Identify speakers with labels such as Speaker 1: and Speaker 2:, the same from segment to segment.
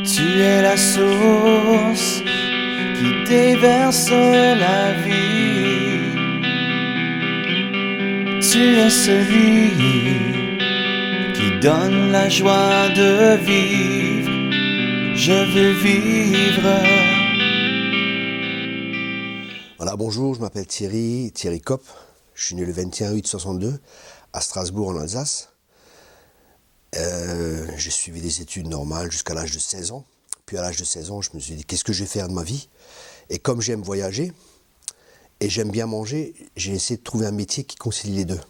Speaker 1: Tu es la source qui déverse la vie. Tu es celui qui donne la joie de vivre. Je veux vivre.
Speaker 2: Voilà, bonjour, je m'appelle Thierry Kopp. Je suis né le 21 août 62 à Strasbourg en Alsace. J'ai suivi des études normales jusqu'à l'âge de 16 ans. Puis à l'âge de 16 ans, je me suis dit qu'est-ce que je vais faire de ma vie. Et comme j'aime voyager et j'aime bien manger, j'ai essayé de trouver un métier qui concilie les deux.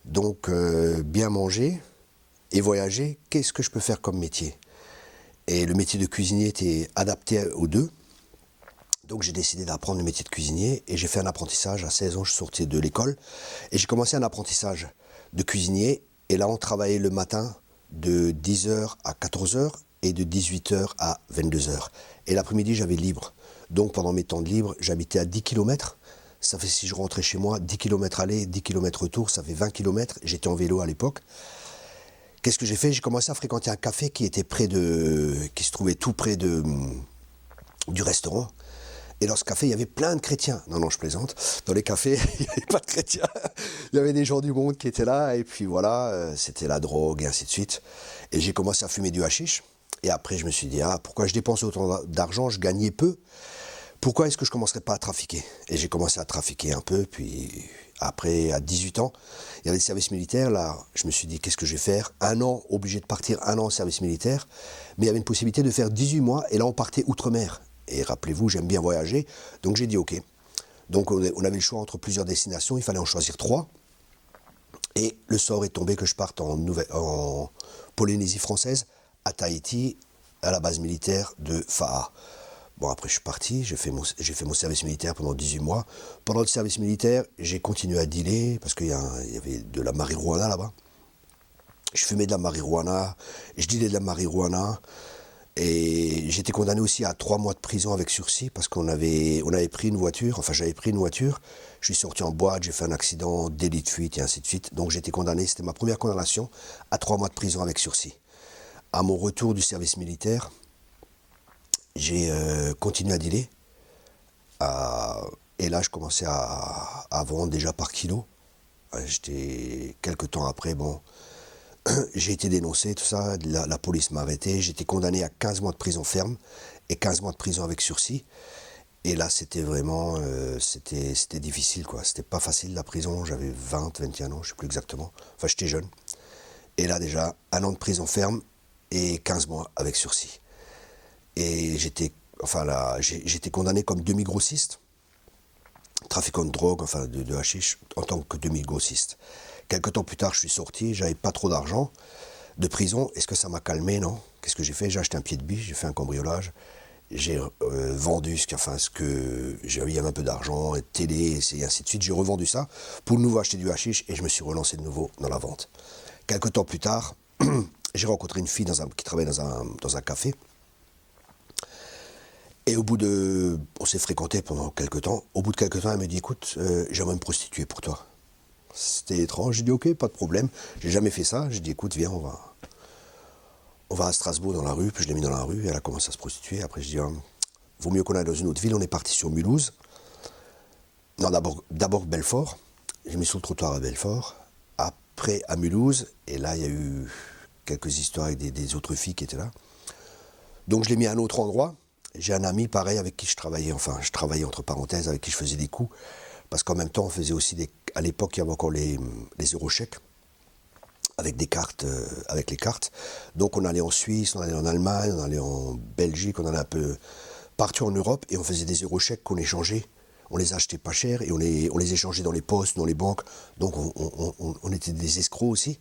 Speaker 2: Donc bien manger et voyager, qu'est-ce que je peux faire comme métier? Et le métier de cuisinier était adapté aux deux. Donc j'ai décidé d'apprendre le métier de cuisinier et j'ai fait un apprentissage. À 16 ans, je suis sorti de l'école et j'ai commencé un apprentissage de cuisinier. Et là, on travaillait le matin de 10h à 14h et de 18h à 22h. Et l'après-midi, j'avais libre. Donc pendant mes temps de libre, j'habitais à 10 km. Ça fait, si je rentrais chez moi, 10 km aller, 10 km retour, ça fait 20 km. J'étais en vélo à l'époque. Qu'est-ce que j'ai fait? J'ai commencé à fréquenter un café qui se trouvait tout près du restaurant. Et dans ce café, il y avait plein de chrétiens. Non, je plaisante. Dans les cafés, il n'y avait pas de chrétiens. Il y avait des gens du monde qui étaient là. Et puis voilà, c'était la drogue et ainsi de suite. Et j'ai commencé à fumer du hashish. Et après, je me suis dit, pourquoi je dépense autant d'argent? Je gagnais peu. Pourquoi est-ce que je ne commencerais pas à trafiquer? Et j'ai commencé à trafiquer un peu. Puis après, à 18 ans, il y avait le service militaire. Là, je me suis dit, qu'est-ce que je vais faire? Un an, obligé de partir un an au service militaire. Mais il y avait une possibilité de faire 18 mois. Et là, on partait outre-mer. Et rappelez-vous, j'aime bien voyager, donc j'ai dit OK. Donc on avait le choix entre plusieurs destinations, il fallait en choisir 3. Et le sort est tombé que je parte en Polynésie française, à Tahiti, à la base militaire de Fa'a. Bon, après je suis parti, j'ai fait mon service militaire pendant 18 mois. Pendant le service militaire, j'ai continué à dealer, parce qu'il y avait de la marijuana là-bas. Je fumais de la marijuana, je dealais de la marijuana. Et j'étais condamné aussi à 3 mois de prison avec sursis parce qu'on avait pris une voiture, enfin j'avais pris une voiture, je suis sorti en boîte, j'ai fait un accident, délit de fuite et ainsi de suite. Donc j'étais condamné, c'était ma première condamnation à 3 mois de prison avec sursis. À mon retour du service militaire, j'ai continué à dealer. Et là je commençais à vendre déjà par kilo. Quelques temps après, j'ai été dénoncé, tout ça, la police m'a arrêté, j'étais condamné à 15 mois de prison ferme et 15 mois de prison avec sursis. Et là, c'était vraiment, c'était difficile, quoi. C'était pas facile, la prison, j'avais 20, 21 ans, je sais plus exactement. Enfin, j'étais jeune. Et là, déjà, 1 an de prison ferme et 15 mois avec sursis. Et j'étais condamné comme demi-grossiste, trafiquant de drogue, enfin de hashish, en tant que demi-grossiste. Quelques temps plus tard, je suis sorti, j'avais pas trop d'argent de prison. Est-ce que ça m'a calmé? Non. Qu'est-ce que j'ai fait? J'ai acheté un pied de biche, j'ai fait un cambriolage. J'ai vendu il y avait un peu d'argent, télé, et ainsi de suite. J'ai revendu ça pour de nouveau acheter du hashish et je me suis relancé de nouveau dans la vente. Quelques temps plus tard, j'ai rencontré une fille qui travaillait dans un café. Et on s'est fréquenté pendant quelques temps. Au bout de quelques temps, elle me dit, écoute, j'aimerais me prostituer pour toi. C'était étrange, j'ai dit ok, pas de problème, j'ai jamais fait ça, j'ai dit écoute viens on va à Strasbourg dans la rue, puis je l'ai mis dans la rue, et elle a commencé à se prostituer, après je dis vaut mieux qu'on aille dans une autre ville, on est parti sur Mulhouse, non d'abord Belfort, j'ai mis sur le trottoir à Belfort, après à Mulhouse, et là il y a eu quelques histoires avec des autres filles qui étaient là, donc je l'ai mis à un autre endroit, j'ai un ami pareil avec qui je travaillais entre parenthèses, avec qui je faisais des coups, parce qu'en même temps on faisait aussi à l'époque, il y avait encore les eurochèques avec des cartes, avec les cartes. Donc on allait en Suisse, on allait en Allemagne, on allait en Belgique, on allait un peu partout en Europe et on faisait des eurochèques qu'on échangeait. On les achetait pas cher et on les échangeait dans les postes, dans les banques. Donc on était des escrocs aussi.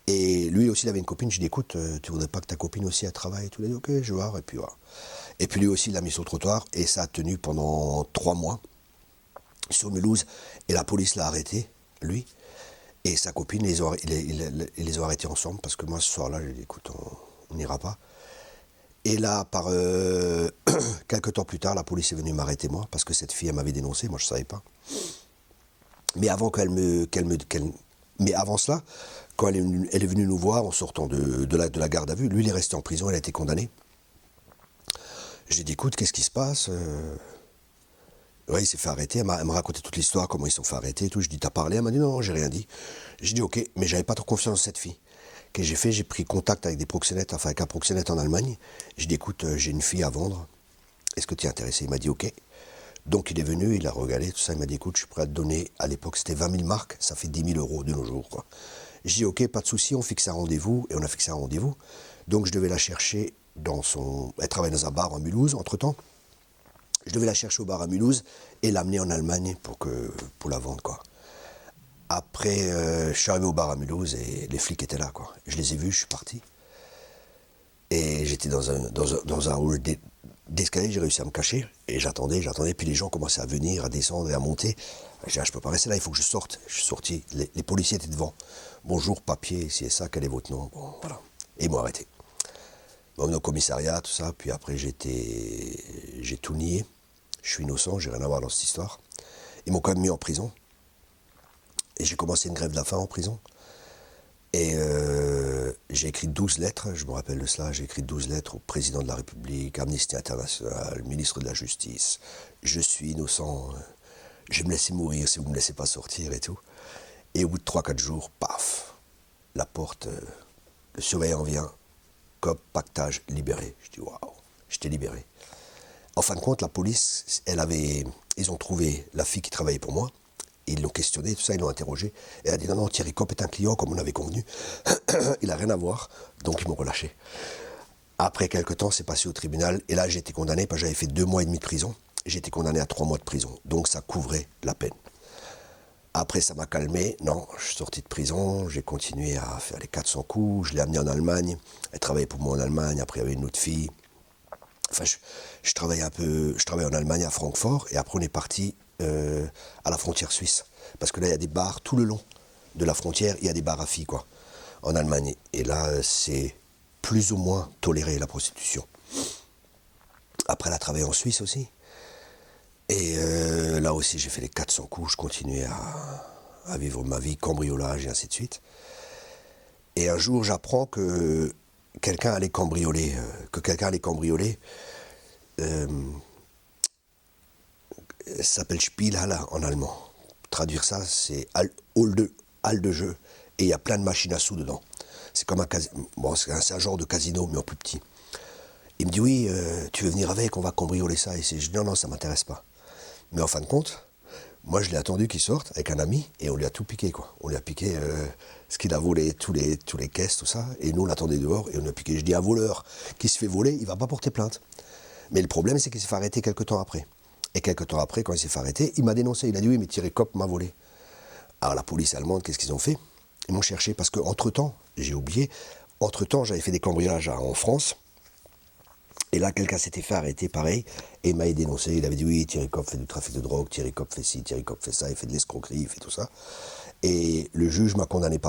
Speaker 2: Et lui aussi, il avait une copine. Je lui ai dit, écoute, tu voudrais pas que ta copine aussi elle travaille? Il a dit, ok, je vais voir. Et puis voilà. Et puis lui aussi, il l'a mis sur le trottoir et ça a tenu pendant 3 mois. Sur Mulhouse, et la police l'a arrêté, lui, et sa copine, ils les ont arrêtés ensemble, parce que moi, ce soir-là, j'ai dit, écoute, on n'ira pas. Et là, quelques temps plus tard, la police est venue m'arrêter, moi, parce que cette fille, elle m'avait dénoncé, moi, je ne savais pas. Mais avant cela, quand elle est venue nous voir en sortant de la garde à vue, lui il est resté en prison, il a été condamné. J'ai dit écoute, qu'est-ce qui se passe Ouais, il s'est fait arrêter, elle m'a raconté toute l'histoire, comment ils se sont fait arrêter et tout. Je dis t'as parlé? Elle m'a dit non, j'ai rien dit. J'ai dit ok, mais j'avais pas trop confiance en cette fille. Qu'est-ce que j'ai fait? J'ai pris contact avec des proxénètes, enfin avec un proxénète en Allemagne. J'ai dit écoute, j'ai une fille à vendre, est-ce que tu es intéressé? Il m'a dit ok. Donc il est venu, il a regardé tout ça, il m'a dit écoute, je suis prêt à te donner, à l'époque c'était 20 000 marks, ça fait 10 000 euros de nos jours, quoi. Je dis ok, pas de souci, on fixe un rendez-vous, et on a fixé un rendez-vous. Donc je devais la chercher elle travaille dans un bar à Mulhouse, entre-temps. Je devais la chercher au bar à Mulhouse et l'amener en Allemagne pour la vendre, quoi. Après, je suis arrivé au bar à Mulhouse et les flics étaient là, quoi. Je les ai vus, je suis parti. Et j'étais dans un hall d'escalier, j'ai réussi à me cacher. Et j'attendais, puis les gens commençaient à venir, à descendre et à monter. J'ai dit, je peux pas rester là, il faut que je sorte. Je suis sorti, les policiers étaient devant. Bonjour, papier, si c'est ça, quel est votre nom? Bon, voilà. Et ils m'ont arrêté. Bon, au commissariat, tout ça, puis après j'ai tout nié. Je suis innocent, j'ai rien à voir dans cette histoire. Ils m'ont quand même mis en prison. Et j'ai commencé une grève de la faim en prison. Et j'ai écrit 12 lettres, je me rappelle de cela, j'ai écrit 12 lettres au président de la République, Amnesty International, ministre de la Justice. Je suis innocent, je vais me laisser mourir si vous ne me laissez pas sortir et tout. Et au bout de 3-4 jours, paf, la porte, le surveillant vient, cop, pactage, libéré. Je dis waouh, j'étais libéré. En fin de compte, la police, ils ont trouvé la fille qui travaillait pour moi. Ils l'ont questionné, tout ça, ils l'ont interrogé. Et elle a dit non, Thierry Kopp est un client comme on avait convenu. Il n'a rien à voir, donc ils m'ont relâché. Après quelques temps, c'est passé au tribunal. Et là, j'ai été condamné parce que j'avais fait 2 mois et demi de prison. J'ai été condamné à 3 mois de prison. Donc ça couvrait la peine. Après, ça m'a calmé. Non, je suis sorti de prison. J'ai continué à faire les 400 coups. Je l'ai amenée en Allemagne. Elle travaillait pour moi en Allemagne. Après, il y avait une autre fille. Enfin, je travaillais un peu. Je travaillais en Allemagne à Francfort. Et après, on est parti à la frontière suisse. Parce que là, il y a des bars tout le long de la frontière. Il y a des bars à filles, quoi, en Allemagne. Et là, c'est plus ou moins toléré, la prostitution. Après, elle a travaillé en Suisse aussi. Et là aussi, j'ai fait les 400 coups. Je continuais à vivre ma vie, cambriolage et ainsi de suite. Et un jour, j'apprends que quelqu'un allait cambrioler. Ça s'appelle Spielhalle en allemand. Traduire ça, c'est hall de jeu. Et il y a plein de machines à sous dedans. C'est comme c'est un genre de casino, mais en plus petit. Il me dit, oui, tu veux venir avec, on va cambrioler ça. Et je dis, non, ça m'intéresse pas. Mais en fin de compte, moi, je l'ai attendu qu'il sorte avec un ami, et on lui a tout piqué, quoi. On lui a piqué ce qu'il a volé, tous les caisses, tout ça. Et nous, on l'attendait dehors, et on lui a piqué. Je dis, un voleur qui se fait voler, il va pas porter plainte. Mais le problème, c'est qu'il s'est fait arrêter quelques temps après. Et quelques temps après, quand il s'est fait arrêter, il m'a dénoncé. Il a dit, oui, mais Thierry Kopp m'a volé. Alors la police allemande, qu'est-ce qu'ils ont fait? Ils m'ont cherché, parce qu'entre-temps, j'ai oublié, entre-temps, j'avais fait des cambriolages en France. Et là, quelqu'un s'était fait arrêter, pareil, et il m'avait dénoncé. Il avait dit, oui, Thierry Kopp fait du trafic de drogue, Thierry Kopp fait ci, Thierry Kopp fait ça, il fait de l'escroquerie, il fait tout ça. Et le juge m'a condamné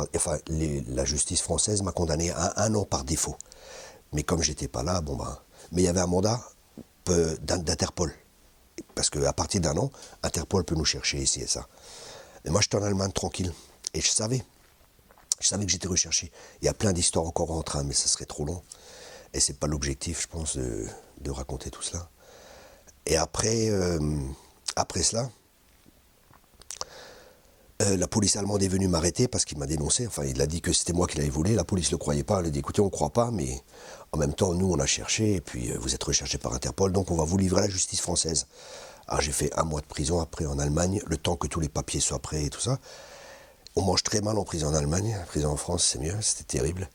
Speaker 2: la justice française m'a condamné à 1 an par défaut. Mais comme j'étais pas là, mais il y avait un mandat d'Interpol. Parce qu'à partir d'1 an, Interpol peut nous chercher ici et ça. Et moi, j'étais en Allemagne tranquille. Et je savais que j'étais recherché. Il y a plein d'histoires encore en train, mais ça serait trop long. Et c'est pas l'objectif, je pense, de raconter tout cela. Et après cela, la police allemande est venue m'arrêter parce qu'il m'a dénoncé. Enfin, il a dit que c'était moi qui l'avais volé. La police ne le croyait pas. Elle a dit, écoutez, on ne croit pas, mais en même temps, nous, on a cherché. Et puis, vous êtes recherché par Interpol, donc on va vous livrer à la justice française. Alors, j'ai fait 1 mois de prison après en Allemagne, le temps que tous les papiers soient prêts et tout ça. On mange très mal en prison en Allemagne. En prison en France, c'est mieux. C'était terrible.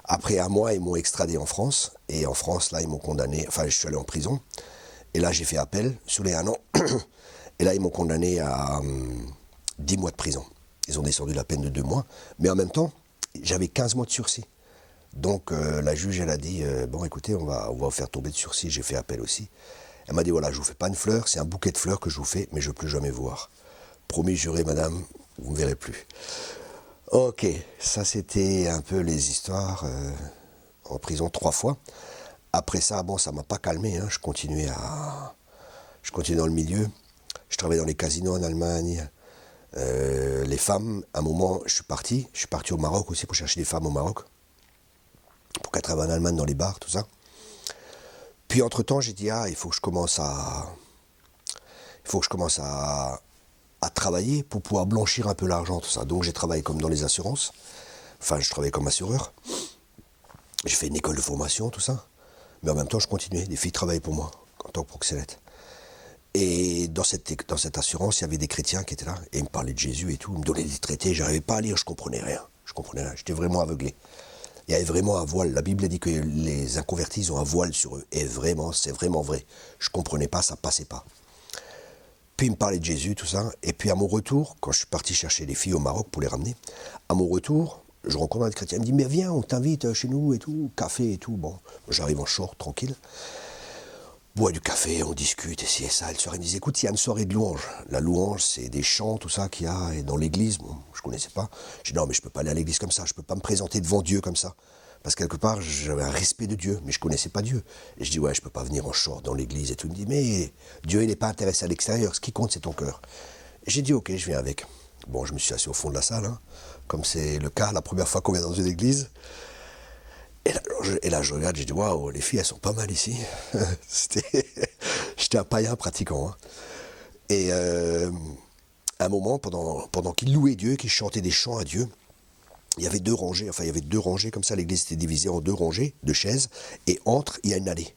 Speaker 2: Après 1 mois, ils m'ont extradé en France. Et en France, là, ils m'ont condamné. Enfin, je suis allé en prison. Et là, j'ai fait appel sur les 1 an. Et là, ils m'ont condamné à 10 mois de prison. Ils ont descendu la peine de 2 mois. Mais en même temps, j'avais 15 mois de sursis. Donc, la juge, elle a dit, bon, écoutez, on va vous faire tomber de sursis. J'ai fait appel aussi. Elle m'a dit, voilà, je vous fais pas une fleur, c'est un bouquet de fleurs que je vous fais, mais je ne veux plus jamais vous voir. Promis, juré, madame, vous ne me verrez plus. Ok, ça c'était un peu les histoires en prison 3 fois. Après ça, bon, ça m'a pas calmé, hein. Je continuais dans le milieu. Je travaillais dans les casinos en Allemagne. Les femmes, à un moment, je suis parti au Maroc aussi pour chercher des femmes au Maroc, pour qu'elles travaillent en Allemagne dans les bars, tout ça. Puis entre-temps, j'ai dit, il faut que je commence à travailler pour pouvoir blanchir un peu l'argent, tout ça. Donc j'ai travaillé comme dans les assurances, enfin je travaillais comme assureur, j'ai fait une école de formation, tout ça, mais en même temps je continuais, des filles travaillaient pour moi en tant que proxénète. Et dans cette assurance, il y avait des chrétiens qui étaient là, et ils me parlaient de Jésus et tout, ils me donnaient des traités, j'arrivais pas à lire, je comprenais rien, j'étais vraiment aveuglé. Il y avait vraiment un voile, la Bible a dit que les inconvertis ils ont un voile sur eux, et vraiment, c'est vraiment vrai, je comprenais pas, ça passait pas. Puis il me parlait de Jésus, tout ça, et puis à mon retour, quand je suis parti chercher les filles au Maroc pour les ramener, à mon retour, je rencontre un chrétien, il me dit, mais viens, on t'invite chez nous et tout, café et tout, bon, j'arrive en short, tranquille, bois du café, on discute, et ci et ça. Le soir, il me disait, écoute, il y a une soirée de louange. La louange, c'est des chants, tout ça qu'il y a, et dans l'église, bon, je connaissais pas. Je dis, non, mais je peux pas aller à l'église comme ça, je peux pas me présenter devant Dieu comme ça. Parce que quelque part, j'avais un respect de Dieu, mais je connaissais pas Dieu. Et je dis, ouais, je peux pas venir en short dans l'église et tout. Il me dit, mais Dieu, il n'est pas intéressé à l'extérieur, ce qui compte, c'est ton cœur. Et j'ai dit, ok, je viens avec. Bon, je me suis assis au fond de la salle, hein, comme c'est le cas la première fois qu'on vient dans une église. Et là, je regarde, je dis, waouh, les filles, elles sont pas mal ici. J'étais un païen pratiquant. Hein. Et à un moment, pendant qu'ils louaient Dieu, qu'ils chantaient des chants à Dieu, il y avait deux rangées comme ça, l'église était divisée en deux rangées de chaises, et entre, il y a une allée.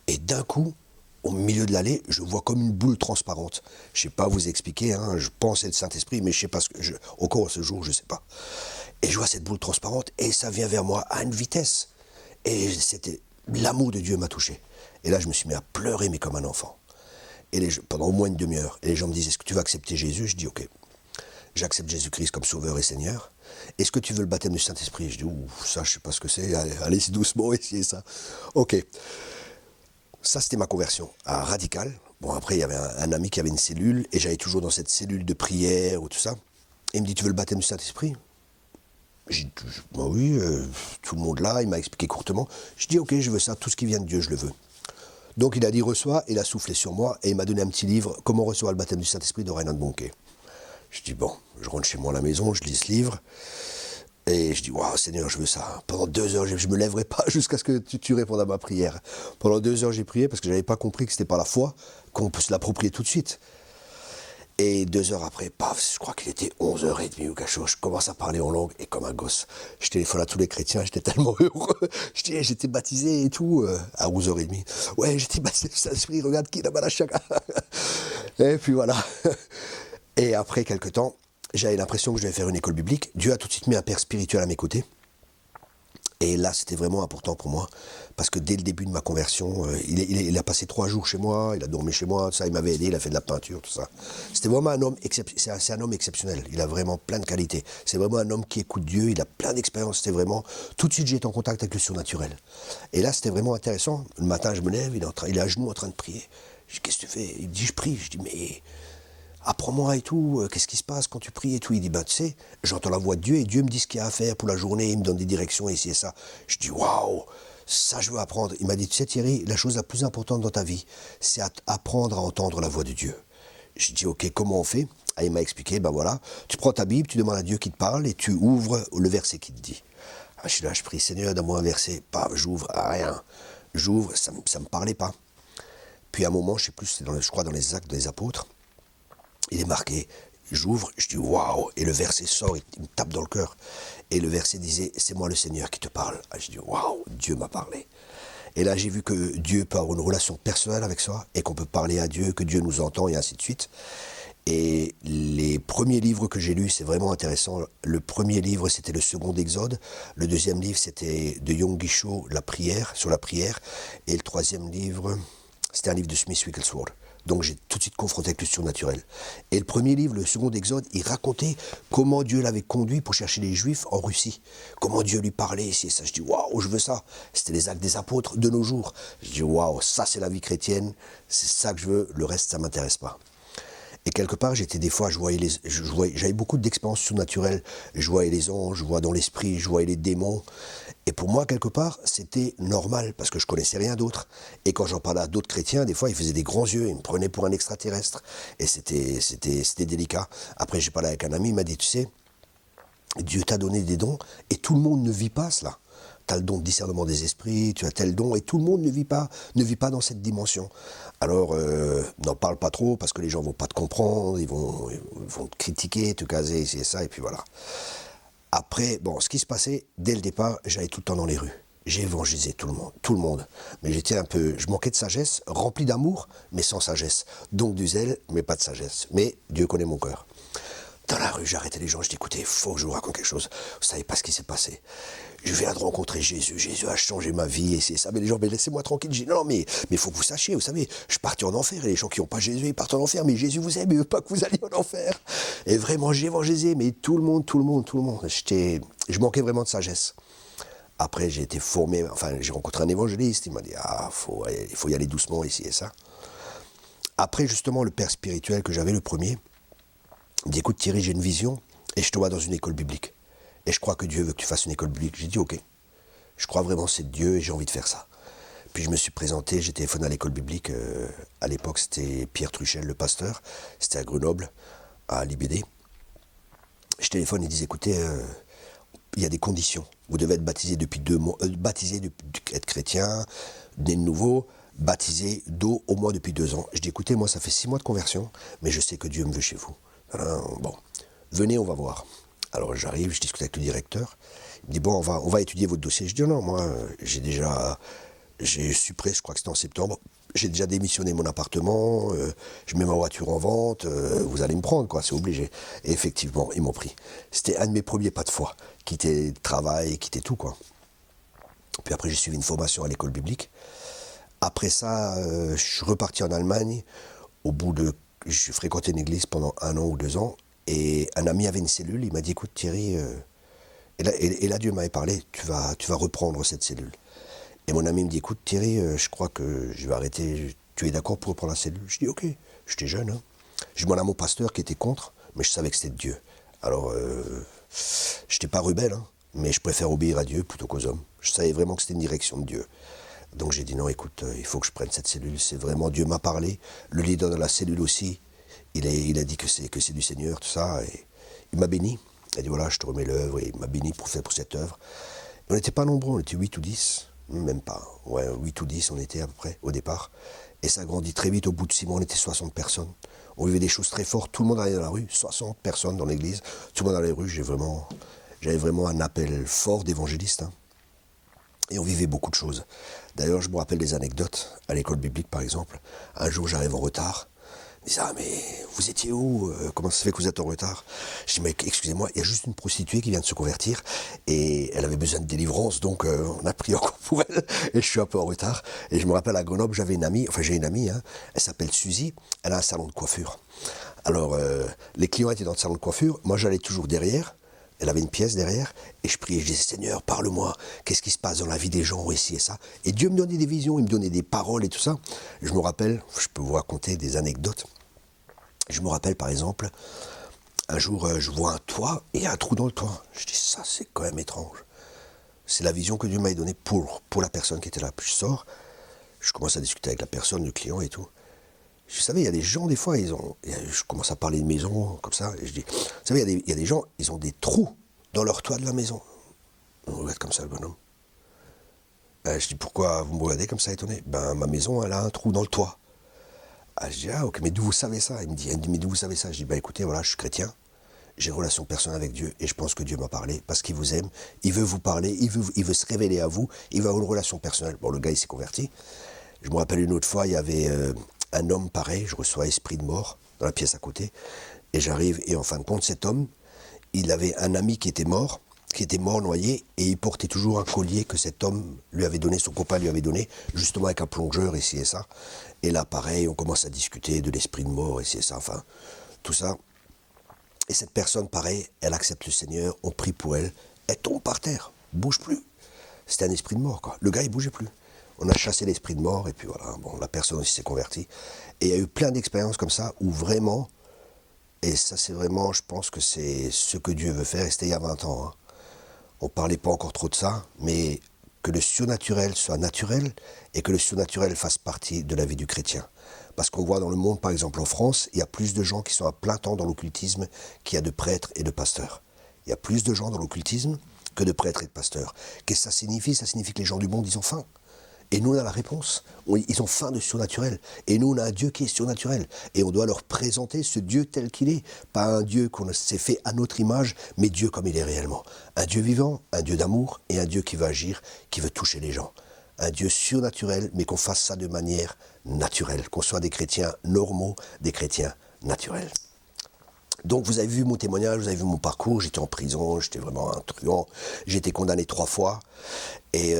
Speaker 2: Et d'un coup, au milieu de l'allée, je vois comme une boule transparente. Je sais pas vous expliquer, hein, je pensais le Saint-Esprit, mais je sais pas encore ce jour, je sais pas. Et je vois cette boule transparente, et ça vient vers moi à une vitesse. Et l'amour de Dieu m'a touché. Et là, je me suis mis à pleurer, mais comme un enfant. Et pendant au moins une demi-heure. Et les gens me disent, est-ce que tu vas accepter Jésus? Je dis, ok. J'accepte Jésus-Christ comme Sauveur et Seigneur. Est-ce que tu veux le baptême du Saint-Esprit? Je dis, ça, je sais pas ce que c'est. Allez-y doucement, essayez ça. Ok. Ça, c'était ma conversion radicale. Bon, après, il y avait un ami qui avait une cellule, et j'allais toujours dans cette cellule de prière ou tout ça. Et il me dit, tu veux le baptême du Saint-Esprit? J'ai dit, bah oui, tout le monde là, il m'a expliqué courtement. Je dis, ok, je veux ça, tout ce qui vient de Dieu, je le veux. Donc il a dit, reçois, il a soufflé sur moi, et il m'a donné un petit livre, Comment recevoir le baptême du Saint-Esprit de Reinhard Bonnke. Je dis, bon, je rentre chez moi à la maison, je lis ce livre, et je dis, waouh, Seigneur, je veux ça. Pendant 2 heures, je ne me lèverai pas jusqu'à ce que tu répondes à ma prière. Pendant 2 heures, j'ai prié, parce que je n'avais pas compris que c'était par la foi qu'on peut se l'approprier tout de suite. Et 2 heures après, paf, je crois qu'il était 11h30 ou quelque chose, je commence à parler en langue, et comme un gosse, je téléphone à tous les chrétiens, j'étais tellement heureux, j'étais baptisé et tout, à 11h30. Ouais, j'étais baptisé du Saint-Esprit, regarde qui là-bas la chaka. Et puis voilà. Et après quelques temps, j'avais l'impression que je devais faire une école biblique. Dieu a tout de suite mis un père spirituel à mes côtés. Et là, c'était vraiment important pour moi, parce que dès le début de ma conversion, il a passé 3 jours chez moi, il a dormi chez moi, tout ça, il m'avait aidé, il a fait de la peinture, tout ça. C'était vraiment un homme exceptionnel, il a vraiment plein de qualités. C'est vraiment un homme qui écoute Dieu, il a plein d'expériences, c'était vraiment... Tout de suite, j'ai été en contact avec le surnaturel. Et là, c'était vraiment intéressant. Le matin, je me lève, il est à genoux en train de prier. Je dis, qu'est-ce que tu fais? Il me dit, je prie. Je dis, mais... apprends-moi et tout, qu'est-ce qui se passe quand tu pries et tout. Il dit, tu sais, j'entends la voix de Dieu et Dieu me dit ce qu'il y a à faire pour la journée, il me donne des directions ici et ça. Je dis, waouh, ça je veux apprendre. Il m'a dit, tu sais Thierry, la chose la plus importante dans ta vie, c'est apprendre à entendre la voix de Dieu. Je dis, ok, comment on fait? Il m'a expliqué, ben voilà, tu prends ta Bible, tu demandes à Dieu qui te parle et tu ouvres le verset qui te dit. Je suis là, je prie, Seigneur, donne-moi un verset, j'ouvre, rien. J'ouvre, ça me parlait pas. Puis à un moment, je sais plus, je crois dans les Actes des Apôtres, il est marqué, j'ouvre, je dis waouh, et le verset sort, il me tape dans le cœur. Et le verset disait, c'est moi le Seigneur qui te parle. Je dis waouh, Dieu m'a parlé. Et là j'ai vu que Dieu peut avoir une relation personnelle avec soi, et qu'on peut parler à Dieu, que Dieu nous entend, et ainsi de suite. Et les premiers livres que j'ai lus, c'est vraiment intéressant. Le premier livre, c'était le second Exode. Le deuxième livre, c'était de Yonggi Cho, la prière, sur la prière. Et le troisième livre, c'était un livre de Smith Wigglesworth. Donc j'ai tout de suite confronté avec le surnaturel. Et le premier livre, le second Exode, il racontait comment Dieu l'avait conduit pour chercher les Juifs en Russie. Comment Dieu lui parlait, c'est ça. Je dis, waouh, je veux ça. C'était les Actes des Apôtres de nos jours. Je dis, waouh, ça c'est la vie chrétienne, c'est ça que je veux, le reste ça ne m'intéresse pas. Et quelque part, j'étais des fois, j'avais beaucoup d'expériences surnaturelles. Je voyais les anges, je voyais dans l'esprit, je voyais les démons. Et pour moi, quelque part, c'était normal, parce que je connaissais rien d'autre. Et quand j'en parlais à d'autres chrétiens, des fois, ils faisaient des grands yeux, ils me prenaient pour un extraterrestre. Et c'était délicat. Après, j'ai parlé avec un ami, il m'a dit, tu sais, Dieu t'a donné des dons, et tout le monde ne vit pas cela. Tu as le don de discernement des esprits, tu as tel don, et tout le monde ne vit pas dans cette dimension. Alors, n'en parle pas trop, parce que les gens ne vont pas te comprendre, ils vont te critiquer, te caser, ici et ça, et puis voilà. Après, bon, ce qui se passait, dès le départ, j'allais tout le temps dans les rues. J'ai évangélisé tout le monde. Mais je manquais de sagesse, rempli d'amour, mais sans sagesse. Donc du zèle, mais pas de sagesse. Mais Dieu connaît mon cœur. Dans la rue, j'arrêtais les gens, je dis, écoutez, il faut que je vous raconte quelque chose. Vous savez pas ce qui s'est passé. Je viens de rencontrer Jésus. Jésus a changé ma vie, et c'est ça. Mais les gens, mais laissez-moi tranquille. Je dis, non, mais il faut que vous sachiez, vous savez, je partais en enfer, et les gens qui n'ont pas Jésus, ils partent en enfer, mais Jésus vous aime, il veut pas que vous alliez en enfer. Et vraiment, j'ai évangélisé, mais tout le monde. Je manquais vraiment de sagesse. Après, j'ai été formé, j'ai rencontré un évangéliste, il m'a dit, il faut y aller doucement, ici et ça. Après, justement, le père spirituel que j'avais, le premier, il me dit, écoute Thierry, j'ai une vision, et je te vois dans une école biblique. Et je crois que Dieu veut que tu fasses une école biblique. J'ai dit, ok, je crois vraiment que c'est Dieu, et j'ai envie de faire ça. Puis je me suis présenté, j'ai téléphoné à l'école biblique, à l'époque c'était Pierre Truchel, le pasteur, c'était à Grenoble, à l'IBD. Je téléphone, ils disent, écoutez, il y a des conditions. Vous devez être baptisé depuis 2 mois, être chrétien, né de nouveau, baptisé d'eau au moins depuis 2 ans. Je dis, écoutez, moi ça fait 6 mois de conversion, mais je sais que Dieu me veut chez vous. Bon, venez, on va voir. Alors j'arrive, je discute avec le directeur. Il me dit, bon, on va étudier votre dossier. Je dis, non, moi, je suis prêt, je crois que c'était en septembre. J'ai déjà démissionné mon appartement, je mets ma voiture en vente, vous allez me prendre, quoi, c'est obligé. Et effectivement, ils m'ont pris. C'était un de mes premiers pas de foi. Quitter le travail, quitter tout, quoi. Puis après, j'ai suivi une formation à l'école biblique. Après ça, je suis reparti en Allemagne. Je fréquentais une église pendant 1 an ou 2 ans. Et un ami avait une cellule, il m'a dit, écoute Thierry, et là Dieu m'avait parlé, tu vas reprendre cette cellule. Et mon ami me dit, écoute Thierry, je crois que je vais arrêter, tu es d'accord pour reprendre la cellule? Je dis, ok, j'étais jeune. Hein. Je demande à mon pasteur qui était contre, mais je savais que c'était de Dieu. Alors, je n'étais pas rebelle, hein, mais je préfère obéir à Dieu plutôt qu'aux hommes. Je savais vraiment que c'était une direction de Dieu. Donc j'ai dit, non, écoute, il faut que je prenne cette cellule, c'est vraiment, Dieu m'a parlé. Le leader de la cellule aussi, il a dit que c'est du Seigneur, tout ça, et il m'a béni. Il a dit, voilà, je te remets l'œuvre, et il m'a béni pour cette œuvre. Et on n'était pas nombreux, on était 8 ou 10, même pas, 8 ou 10 on était à peu près au départ. Et ça grandit très vite, au bout de 6 mois, on était 60 personnes. On vivait des choses très fortes, tout le monde allait dans la rue, 60 personnes dans l'église, tout le monde dans les rues, j'avais vraiment un appel fort d'évangéliste. Hein. Et on vivait beaucoup de choses. D'ailleurs, je me rappelle des anecdotes, à l'école biblique par exemple. Un jour, j'arrive en retard. Ils disent, ah mais vous étiez où? Comment ça se fait que vous êtes en retard? Je dis, mais excusez-moi, il y a juste une prostituée qui vient de se convertir et elle avait besoin de délivrance, donc on a pris encore pour elle et je suis un peu en retard. Et je me rappelle à Grenoble, j'ai une amie, hein, elle s'appelle Suzy, elle a un salon de coiffure. Alors, les clients étaient dans le salon de coiffure, moi j'allais toujours derrière. Elle avait une pièce derrière, et je priais, je disais, Seigneur, parle-moi, qu'est-ce qui se passe dans la vie des gens, ici et ça. Et Dieu me donnait des visions, il me donnait des paroles et tout ça. Je me rappelle, je peux vous raconter des anecdotes. Je me rappelle par exemple, un jour, je vois un toit, et il y a un trou dans le toit. Je dis, ça c'est quand même étrange. C'est la vision que Dieu m'avait donnée pour la personne qui était là. Puis je sors, je commence à discuter avec la personne, le client et tout. Je savais, il y a des gens, des fois, je commence à parler de maison, comme ça, et je dis, vous savez, il y a des gens, ils ont des trous dans leur toit de la maison. On regarde comme ça, le bonhomme. Je dis, pourquoi vous me regardez comme ça, étonné? Ma maison, elle a un trou dans le toit. Je dis, ah, ok, mais d'où vous savez ça? Il me dit, mais d'où vous savez ça? Je dis, écoutez, voilà, je suis chrétien, j'ai une relation personnelle avec Dieu, et je pense que Dieu m'a parlé, parce qu'il vous aime, il veut vous parler, il veut se révéler à vous, il veut avoir une relation personnelle. Bon, le gars, il s'est converti. Je me rappelle une autre fois, il y avait un homme pareil, je reçois esprit de mort dans la pièce à côté, et j'arrive, et en fin de compte, cet homme, il avait un ami qui était mort noyé, et il portait toujours un collier que cet homme lui avait donné, son copain lui avait donné, justement avec un plongeur, ici et ça. Et là, pareil, on commence à discuter de l'esprit de mort, ici et ça, enfin, tout ça. Et cette personne, pareil, elle accepte le Seigneur, on prie pour elle, elle tombe par terre, bouge plus. C'était un esprit de mort, quoi. Le gars, il bougeait plus. On a chassé l'esprit de mort, et puis voilà, bon, la personne aussi s'est convertie. Et il y a eu plein d'expériences comme ça, où vraiment, Et ça, c'est vraiment, je pense que c'est ce que Dieu veut faire, et c'était il y a 20 ans. Hein. On ne parlait pas encore trop de ça, mais que le surnaturel soit naturel et que le surnaturel fasse partie de la vie du chrétien. Parce qu'on voit dans le monde, par exemple en France, il y a plus de gens qui sont à plein temps dans l'occultisme qu'il y a de prêtres et de pasteurs. Il y a plus de gens dans l'occultisme que de prêtres et de pasteurs. Qu'est-ce que ça signifie? Ça signifie que les gens du monde, ils ont faim. Et nous, on a la réponse. Ils ont faim de surnaturel. Et nous, on a un Dieu qui est surnaturel. Et on doit leur présenter ce Dieu tel qu'il est. Pas un Dieu qu'on s'est fait à notre image, mais Dieu comme il est réellement. Un Dieu vivant, un Dieu d'amour et un Dieu qui va agir, qui veut toucher les gens. Un Dieu surnaturel, mais qu'on fasse ça de manière naturelle. Qu'on soit des chrétiens normaux, des chrétiens naturels. Donc vous avez vu mon témoignage, vous avez vu mon parcours. J'étais en prison, j'étais vraiment un truand. J'ai été condamné 3 fois. Et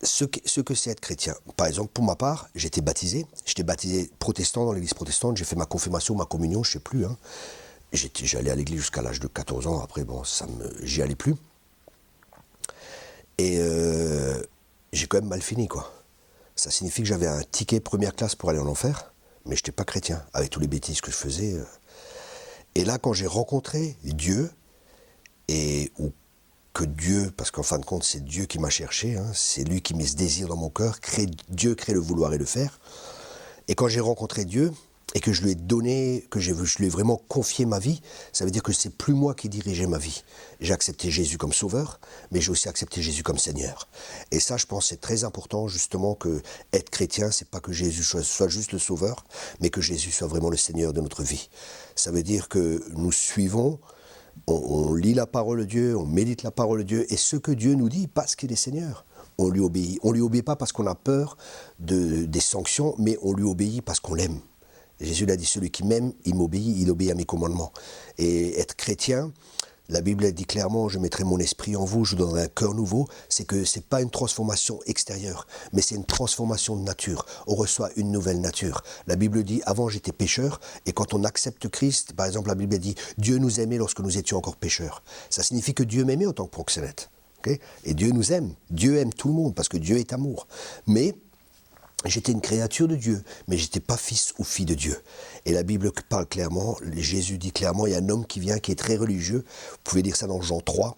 Speaker 2: ce que c'est être chrétien. Par exemple, pour ma part, j'étais baptisé protestant dans l'église protestante, j'ai fait ma confirmation, ma communion, je ne sais plus. Hein. J'allais à l'église jusqu'à l'âge de 14 ans, après, bon, j'y allais plus. Et j'ai quand même mal fini, quoi. Ça signifie que j'avais un ticket première classe pour aller en enfer, mais je n'étais pas chrétien, avec tous les bêtises que je faisais. Et là, quand j'ai rencontré Dieu, ou que Dieu, parce qu'en fin de compte, c'est Dieu qui m'a cherché, hein, c'est lui qui met ce désir dans mon cœur, Dieu crée le vouloir et le faire. Et quand j'ai rencontré Dieu, et que je lui ai donné, je lui ai vraiment confié ma vie, ça veut dire que c'est plus moi qui dirigeais ma vie. J'ai accepté Jésus comme sauveur, mais j'ai aussi accepté Jésus comme Seigneur. Et ça, je pense, c'est très important, justement, que être chrétien, c'est pas que Jésus soit juste le sauveur, mais que Jésus soit vraiment le Seigneur de notre vie. Ça veut dire que nous suivons, on lit la parole de Dieu, on médite la parole de Dieu, et ce que Dieu nous dit, parce qu'il est Seigneur, on lui obéit. On lui obéit pas parce qu'on a peur des sanctions, mais on lui obéit parce qu'on l'aime. Jésus l'a dit, celui qui m'aime, il m'obéit, il obéit à mes commandements. Et être chrétien, la Bible dit clairement, je mettrai mon esprit en vous, je vous donnerai un cœur nouveau, c'est que c'est pas une transformation extérieure, mais c'est une transformation de nature. On reçoit une nouvelle nature. La Bible dit, avant j'étais pécheur, et quand on accepte Christ, par exemple la Bible dit, Dieu nous aimait lorsque nous étions encore pécheurs. Ça signifie que Dieu m'aimait en tant que proxénète. Okay? Et Dieu nous aime. Dieu aime tout le monde, parce que Dieu est amour. Mais j'étais une créature de Dieu, mais j'étais pas fils ou fille de Dieu. Et la Bible parle clairement, Jésus dit clairement, il y a un homme qui vient, qui est très religieux. Vous pouvez lire ça dans Jean 3.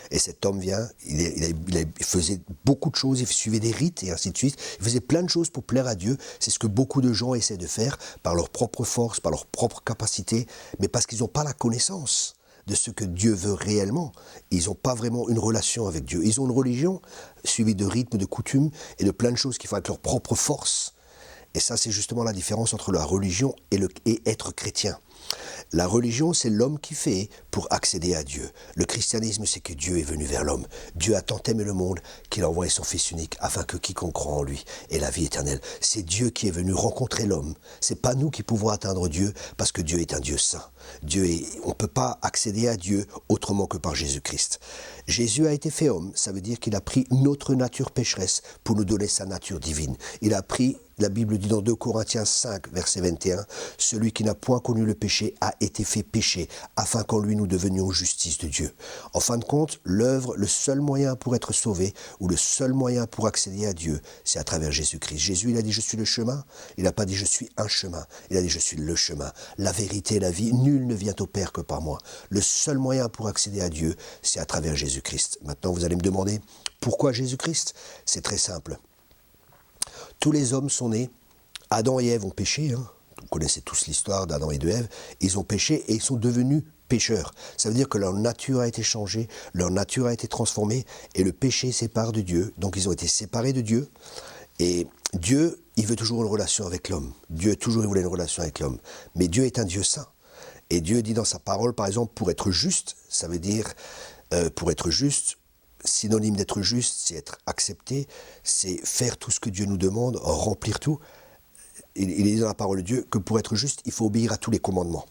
Speaker 2: Et cet homme vient, il faisait beaucoup de choses, il suivait des rites et ainsi de suite. Il faisait plein de choses pour plaire à Dieu. C'est ce que beaucoup de gens essaient de faire par leur propre force, par leur propre capacité, mais parce qu'ils n'ont pas la connaissance de ce que Dieu veut réellement. Ils n'ont pas vraiment une relation avec Dieu. Ils ont une religion suivie de rythmes, de coutumes et de plein de choses qui font avec leur propre force. Et ça, c'est justement la différence entre la religion et être chrétien. La religion, c'est l'homme qui fait pour accéder à Dieu. Le christianisme, c'est que Dieu est venu vers l'homme. Dieu a tant aimé le monde qu'il a envoyé son Fils unique afin que quiconque croit en lui ait la vie éternelle. C'est Dieu qui est venu rencontrer l'homme. C'est pas nous qui pouvons atteindre Dieu parce que Dieu est un Dieu saint. On ne peut pas accéder à Dieu autrement que par Jésus-Christ. Jésus a été fait homme, ça veut dire qu'il a pris notre nature pécheresse pour nous donner sa nature divine. Il a pris, la Bible dit dans 2 Corinthiens 5, verset 21, « Celui qui n'a point connu le péché a été fait péché, afin qu'en lui nous devenions justice de Dieu. » En fin de compte, l'œuvre, le seul moyen pour être sauvé, ou le seul moyen pour accéder à Dieu, c'est à travers Jésus-Christ. Jésus, il a dit « Je suis le chemin ». Il n'a pas dit « Je suis un chemin ». Il a dit « Je suis le chemin, la vérité et la vie. Nul ne vient au Père que par moi. » Le seul moyen pour accéder à Dieu, c'est à travers Jésus-Christ. Maintenant, vous allez me demander, pourquoi Jésus-Christ? C'est très simple. Tous les hommes sont nés, Adam et Ève ont péché, hein. Vous connaissez tous l'histoire d'Adam et de Ève, ils ont péché et ils sont devenus pécheurs. Ça veut dire que leur nature a été changée, leur nature a été transformée et le péché sépare de Dieu. Donc ils ont été séparés de Dieu et Dieu, il veut toujours une relation avec l'homme. Dieu, toujours, il voulait une relation avec l'homme. Mais Dieu est un Dieu saint. Et Dieu dit dans sa parole, par exemple, pour être juste, ça veut dire, pour être juste, synonyme d'être juste, c'est être accepté, c'est faire tout ce que Dieu nous demande, remplir tout. Il est dit dans la parole de Dieu que pour être juste, il faut obéir à tous les commandements.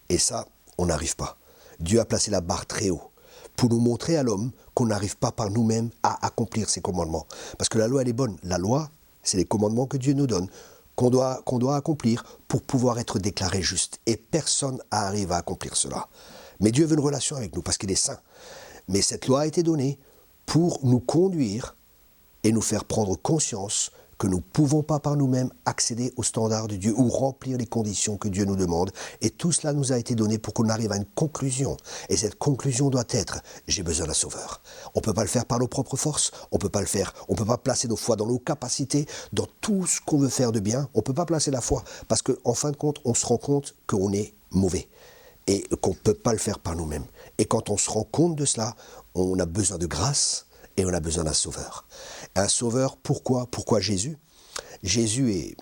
Speaker 2: Et ça, on n'arrive pas. Dieu a placé la barre très haut pour nous montrer à l'homme qu'on n'arrive pas par nous-mêmes à accomplir ses commandements. Parce que la loi, elle est bonne. La loi, c'est les commandements que Dieu nous donne, qu'on doit accomplir pour pouvoir être déclaré juste. Et personne n'arrive à accomplir cela. Mais Dieu veut une relation avec nous parce qu'il est saint. Mais cette loi a été donnée pour nous conduire et nous faire prendre conscience que nous ne pouvons pas par nous-mêmes accéder aux standards de Dieu ou remplir les conditions que Dieu nous demande. Et tout cela nous a été donné pour qu'on arrive à une conclusion. Et cette conclusion doit être, j'ai besoin d'un sauveur. On ne peut pas le faire par nos propres forces, on peut pas placer nos foi dans nos capacités, dans tout ce qu'on veut faire de bien. On ne peut pas placer la foi parce qu'en fin de compte, on se rend compte qu'on est mauvais et qu'on ne peut pas le faire par nous-mêmes. Et quand on se rend compte de cela, on a besoin de grâce et on a besoin d'un sauveur. Un sauveur, pourquoi Jésus? Jésus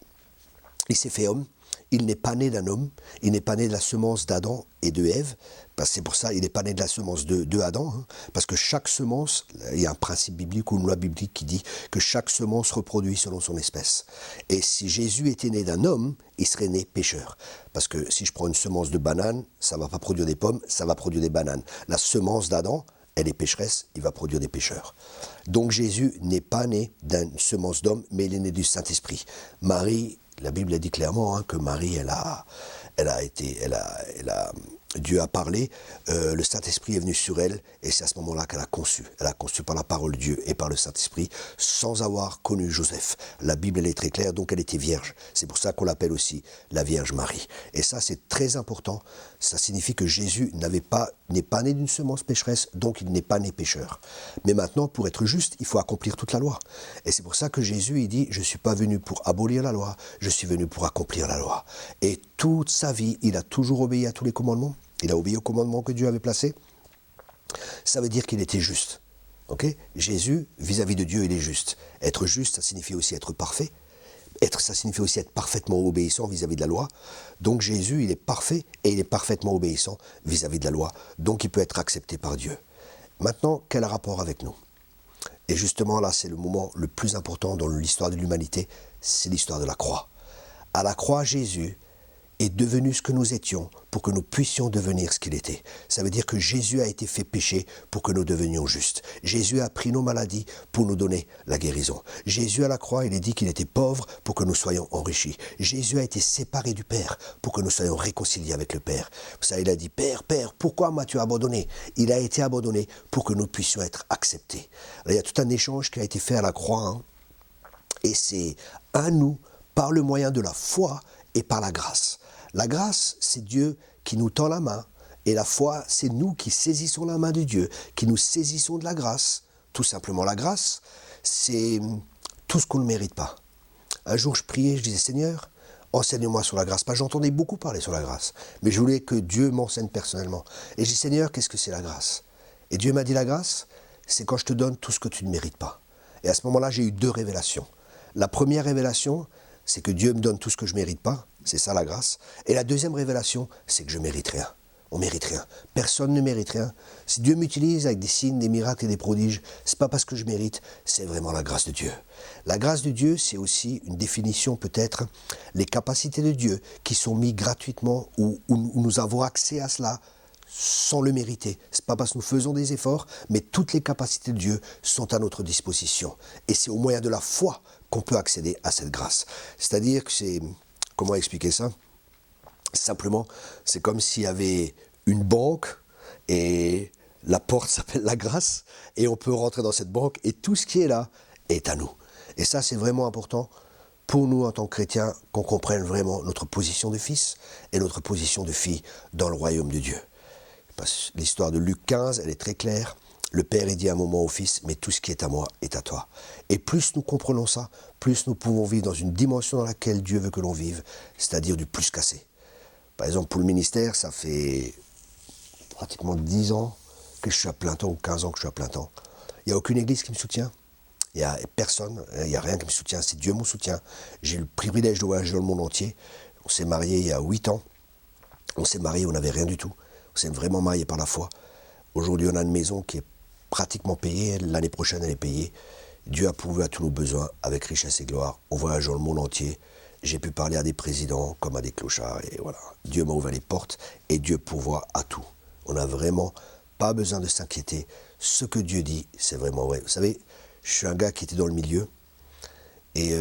Speaker 2: il s'est fait homme, il n'est pas né d'un homme, il n'est pas né de la semence d'Adam et de Ève, parce que c'est pour ça qu'il n'est pas né de la semence de Adam, parce que chaque semence, il y a un principe biblique ou une loi biblique qui dit que chaque semence reproduit selon son espèce. Et si Jésus était né d'un homme, il serait né pécheur. Parce que si je prends une semence de banane, ça ne va pas produire des pommes, ça va produire des bananes. La semence d'Adam, elle est pécheresse, il va produire des pécheurs. Donc Jésus n'est pas né d'une semence d'homme, mais il est né du Saint-Esprit. Marie, la Bible a dit clairement que Marie, Dieu a parlé, le Saint-Esprit est venu sur elle, et c'est à ce moment-là qu'elle a conçu. Elle a conçu par la parole de Dieu et par le Saint-Esprit, sans avoir connu Joseph. La Bible, elle est très claire, donc elle était vierge. C'est pour ça qu'on l'appelle aussi la Vierge Marie. Et ça, c'est très important. Ça signifie que Jésus n'est pas né d'une semence pécheresse, donc il n'est pas né pécheur. Mais maintenant, pour être juste, il faut accomplir toute la loi. Et c'est pour ça que Jésus, il dit, je ne suis pas venu pour abolir la loi, je suis venu pour accomplir la loi. Et toute sa vie, il a toujours obéi à tous les commandements. Il a obéi aux commandements que Dieu avait placés. Ça veut dire qu'il était juste. Okay? Jésus, vis-à-vis de Dieu, il est juste. Être juste, ça signifie aussi être parfait. Ça signifie aussi être parfaitement obéissant vis-à-vis de la loi. Donc Jésus, il est parfait et il est parfaitement obéissant vis-à-vis de la loi. Donc il peut être accepté par Dieu. Maintenant, quel rapport avec nous? Et justement, là, c'est le moment le plus important dans l'histoire de l'humanité, c'est l'histoire de la croix. À la croix, Jésus est devenu ce que nous étions pour que nous puissions devenir ce qu'il était. Ça veut dire que Jésus a été fait péché pour que nous devenions justes. Jésus a pris nos maladies pour nous donner la guérison. Jésus à la croix, il est dit qu'il était pauvre pour que nous soyons enrichis. Jésus a été séparé du Père pour que nous soyons réconciliés avec le Père. Ça, il a dit, Père, pourquoi m'as-tu abandonné? Il a été abandonné pour que nous puissions être acceptés. Là, il y a tout un échange qui a été fait à la croix, et c'est à nous, par le moyen de la foi et par la grâce. La grâce, c'est Dieu qui nous tend la main. Et la foi, c'est nous qui saisissons la main de Dieu, qui nous saisissons de la grâce. Tout simplement, la grâce, c'est tout ce qu'on ne mérite pas. Un jour, je priais, je disais, Seigneur, enseigne-moi sur la grâce. J'entendais beaucoup parler sur la grâce, mais je voulais que Dieu m'enseigne personnellement. Et je dis, Seigneur, qu'est-ce que c'est la grâce? Et Dieu m'a dit, la grâce, c'est quand je te donne tout ce que tu ne mérites pas. Et à ce moment-là, j'ai eu 2 révélations. La première révélation, c'est que Dieu me donne tout ce que je ne mérite pas. C'est ça la grâce. Et la deuxième révélation, c'est que je ne mérite rien. On ne mérite rien. Personne ne mérite rien. Si Dieu m'utilise avec des signes, des miracles et des prodiges, ce n'est pas parce que je mérite, c'est vraiment la grâce de Dieu. La grâce de Dieu, c'est aussi une définition peut-être, les capacités de Dieu qui sont mises gratuitement où nous avons accès à cela sans le mériter. Ce n'est pas parce que nous faisons des efforts, mais toutes les capacités de Dieu sont à notre disposition. Et c'est au moyen de la foi qu'on peut accéder à cette grâce. C'est-à-dire que c'est... Comment expliquer ça? Simplement, c'est comme s'il y avait une banque et la porte s'appelle la grâce et on peut rentrer dans cette banque et tout ce qui est là est à nous. Et ça, c'est vraiment important pour nous en tant que chrétiens qu'on comprenne vraiment notre position de fils et notre position de fille dans le royaume de Dieu. Parce que l'histoire de Luc 15, elle est très claire. Le Père est dit à un moment au Fils, mais tout ce qui est à moi est à toi. Et plus nous comprenons ça, plus nous pouvons vivre dans une dimension dans laquelle Dieu veut que l'on vive, c'est-à-dire du plus qu'assez. Par exemple, pour le ministère, ça fait pratiquement 10 ans que je suis à plein temps, ou 15 ans que je suis à plein temps. Il n'y a aucune église qui me soutient. Il n'y a personne, il n'y a rien qui me soutient, c'est Dieu mon soutien. J'ai le privilège de voyager dans le monde entier. On s'est mariés il y a 8 ans. On s'est mariés, on n'avait rien du tout. On s'est vraiment mariés par la foi. Aujourd'hui, on a une maison qui est pratiquement payée. L'année prochaine, elle est payée. Dieu a pourvu à tous nos besoins avec richesse et gloire. On voyage dans le monde entier. J'ai pu parler à des présidents comme à des clochards. Et voilà, Dieu m'a ouvert les portes et Dieu pourvoit à tout. On n'a vraiment pas besoin de s'inquiéter. Ce que Dieu dit, c'est vraiment vrai. Vous savez, je suis un gars qui était dans le milieu. Et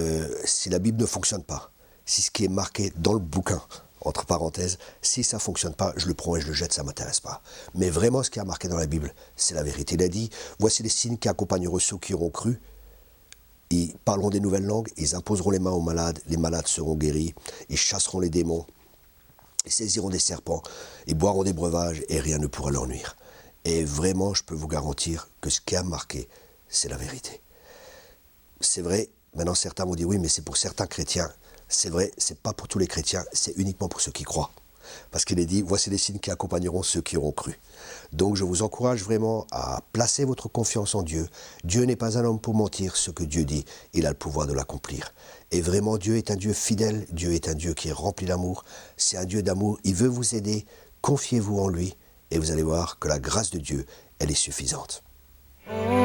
Speaker 2: si la Bible ne fonctionne pas, si ce qui est marqué dans le bouquin, entre parenthèses, si ça ne fonctionne pas, je le prends et je le jette, ça ne m'intéresse pas. Mais vraiment, ce qui est marqué dans la Bible, c'est la vérité. Il a dit, voici les signes qui accompagneront ceux qui auront cru. Ils parleront des nouvelles langues, ils imposeront les mains aux malades, les malades seront guéris, ils chasseront les démons, ils saisiront des serpents, ils boiront des breuvages et rien ne pourra leur nuire. Et vraiment, je peux vous garantir que ce qui a marqué, c'est la vérité. C'est vrai, maintenant certains vont dire oui, mais c'est pour certains chrétiens. C'est vrai, c'est pas pour tous les chrétiens, c'est uniquement pour ceux qui croient. Parce qu'il est dit, voici les signes qui accompagneront ceux qui auront cru. Donc je vous encourage vraiment à placer votre confiance en Dieu. Dieu n'est pas un homme pour mentir, ce que Dieu dit, il a le pouvoir de l'accomplir. Et vraiment, Dieu est un Dieu fidèle, Dieu est un Dieu qui est rempli d'amour. C'est un Dieu d'amour, il veut vous aider, confiez-vous en lui et vous allez voir que la grâce de Dieu, elle est suffisante.
Speaker 1: Oh.